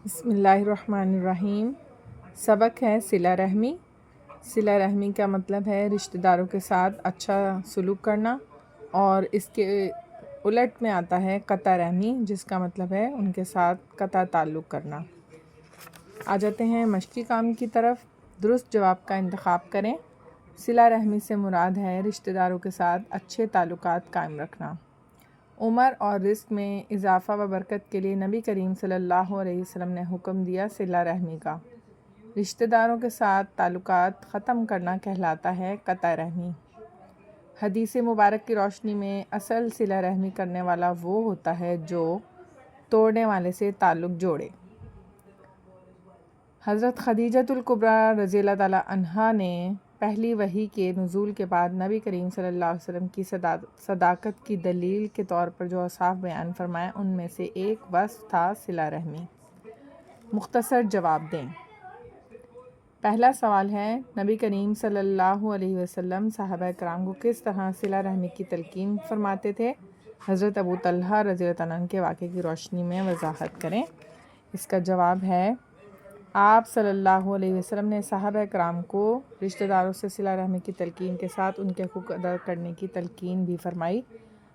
بسم اللہ الرحمن الرحیم۔ سبق ہے صلہ رحمی۔ صلہ رحمی کا مطلب ہے رشتہ داروں کے ساتھ اچھا سلوک کرنا، اور اس کے الٹ میں آتا ہے قطع رحمی، جس کا مطلب ہے ان کے ساتھ قطع تعلق کرنا۔ آ جاتے ہیں مشقی کام کی طرف۔ درست جواب کا انتخاب کریں۔ صلہ رحمی سے مراد ہے رشتہ داروں کے ساتھ اچھے تعلقات قائم رکھنا۔ عمر اور رزق میں اضافہ و برکت کے لیے نبی کریم صلی اللہ علیہ وسلم نے حکم دیا صلہ رحمی کا۔ رشتہ داروں کے ساتھ تعلقات ختم کرنا کہلاتا ہے قطع رحمی۔ حدیث مبارک کی روشنی میں اصل صلہ رحمی کرنے والا وہ ہوتا ہے جو توڑنے والے سے تعلق جوڑے۔ حضرت خدیجۃ الکبریٰ رضی اللہ تعالیٰ عنہا نے پہلی وحی کے نزول کے بعد نبی کریم صلی اللہ علیہ وسلم کی صداقت کی دلیل کے طور پر جو اوصاف بیان فرمائے، ان میں سے ایک وصف تھا صلہ رحمی۔ مختصر جواب دیں۔ پہلا سوال ہے، نبی کریم صلی اللہ علیہ وسلم صحابہ کرام کو کس طرح صلہ رحمی کی تلقین فرماتے تھے؟ حضرت ابو طلحہ رضی اللہ عنہ کے واقعے کی روشنی میں وضاحت کریں۔ اس کا جواب ہے، آپ صلی اللہ علیہ وسلم نے صحابہ کرام کو رشتہ داروں سے صلہ رحمی کی تلقین کے ساتھ ان کے حقوق ادا کرنے کی تلقین بھی فرمائی۔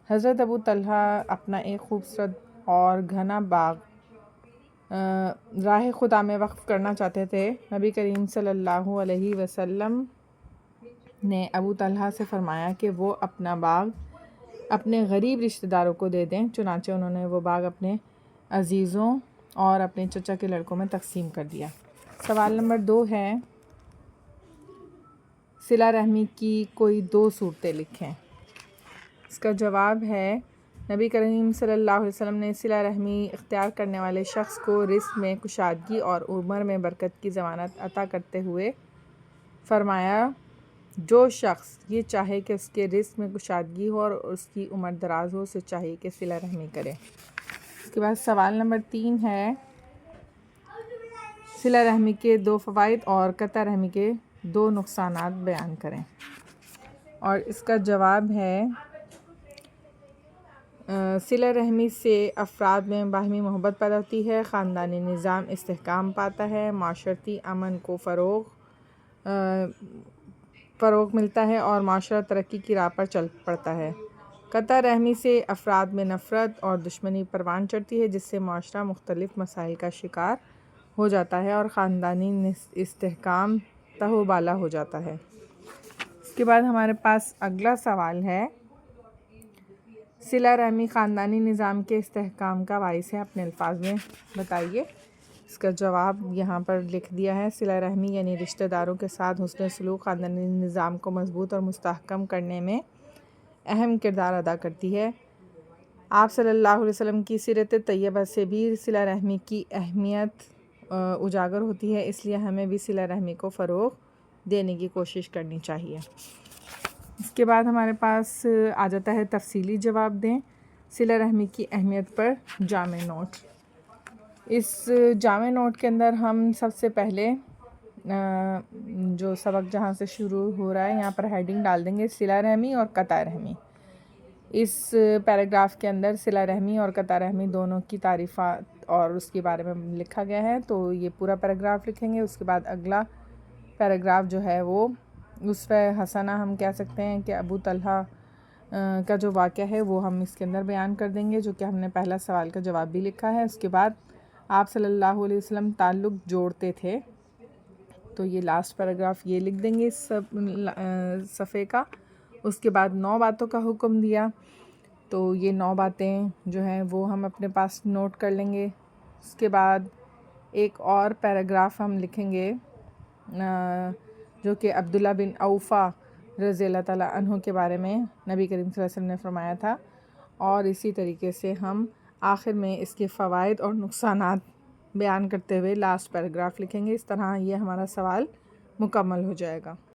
حضرت ابو طلحہ اپنا ایک خوبصورت اور گھنا باغ راہ خدا میں وقف کرنا چاہتے تھے۔ نبی کریم صلی اللہ علیہ وسلم نے ابو طلحہ سے فرمایا کہ وہ اپنا باغ اپنے غریب رشتہ داروں کو دے دیں۔ چنانچہ انہوں نے وہ باغ اپنے عزیزوں اور اپنے چچا کے لڑکوں میں تقسیم کر دیا۔ سوال نمبر 2 ہے، صلہ رحمی کی کوئی 2 صورتیں لکھیں۔ اس کا جواب ہے، نبی کریم صلی اللہ علیہ وسلم نے صلہ رحمی اختیار کرنے والے شخص کو رزق میں کشادگی اور عمر میں برکت کی ضمانت عطا کرتے ہوئے فرمایا، جو شخص یہ چاہے کہ اس کے رزق میں کشادگی ہو اور اس کی عمر دراز ہو، اسے چاہیے کہ صلہ رحمی کرے۔ اس کے بعد سوال نمبر 3 ہے، صلہ رحمی کے 2 فوائد اور قطع رحمی کے 2 نقصانات بیان کریں۔ اور اس کا جواب ہے، صلہ رحمی سے افراد میں باہمی محبت پیدا ہوتی ہے، خاندانی نظام استحکام پاتا ہے، معاشرتی امن کو فروغ ملتا ہے اور معاشرہ ترقی کی راہ پر چل پڑتا ہے۔ قطع رحمی سے افراد میں نفرت اور دشمنی پروان چڑھتی ہے، جس سے معاشرہ مختلف مسائل کا شکار ہو جاتا ہے اور خاندانی استحکام تہو بالا ہو جاتا ہے۔ اس کے بعد ہمارے پاس اگلا سوال ہے، صلہ رحمی خاندانی نظام کے استحکام کا باعث ہے، اپنے الفاظ میں بتائیے۔ اس کا جواب یہاں پر لکھ دیا ہے، صلہ رحمی یعنی رشتہ داروں کے ساتھ حسن سلوک خاندانی نظام کو مضبوط اور مستحکم کرنے میں اہم کردار ادا کرتی ہے۔ آپ صلی اللہ علیہ وسلم کی سیرت طیبہ سے بھی صلہ رحمی کی اہمیت اجاگر ہوتی ہے، اس لیے ہمیں بھی صلہ رحمی کو فروغ دینے کی کوشش کرنی چاہیے۔ اس کے بعد ہمارے پاس آ جاتا ہے تفصیلی جواب دیں۔ صلہ رحمی کی اہمیت پر جامع نوٹ۔ اس جامع نوٹ کے اندر ہم سب سے پہلے جو سبق جہاں سے شروع ہو رہا ہے، یہاں پر ہیڈنگ ڈال دیں گے، صلہ رحمی اور قطع رحمی۔ اس پیراگراف کے اندر صلہ رحمی اور قطع رحمی دونوں کی تعریفات اور اس کے بارے میں لکھا گیا ہے، تو یہ پورا پیراگراف لکھیں گے۔ اس کے بعد اگلا پیراگراف جو ہے وہ اسوہ حسنہ ہم کہہ سکتے ہیں کہ ابو طلحہ کا جو واقعہ ہے وہ ہم اس کے اندر بیان کر دیں گے، جو کہ ہم نے پہلا سوال کا جواب بھی لکھا ہے۔ اس کے بعد آپ صلی اللہ علیہ وسلم تعلق جوڑتے تھے، تو یہ لاسٹ پیراگراف یہ لکھ دیں گے اس صفحے کا۔ اس کے بعد 9 باتوں کا حکم دیا، تو یہ 9 باتیں جو ہیں وہ ہم اپنے پاس نوٹ کر لیں گے۔ اس کے بعد ایک اور پیراگراف ہم لکھیں گے جو کہ عبداللہ بن اوفا رضی اللہ تعالیٰ عنہ کے بارے میں نبی کریم صلی اللہ علیہ وسلم نے فرمایا تھا، اور اسی طریقے سے ہم آخر میں اس کے فوائد اور نقصانات بیان کرتے ہوئے لاسٹ پیراگراف لکھیں گے۔ اس طرح یہ ہمارا سوال مکمل ہو جائے گا۔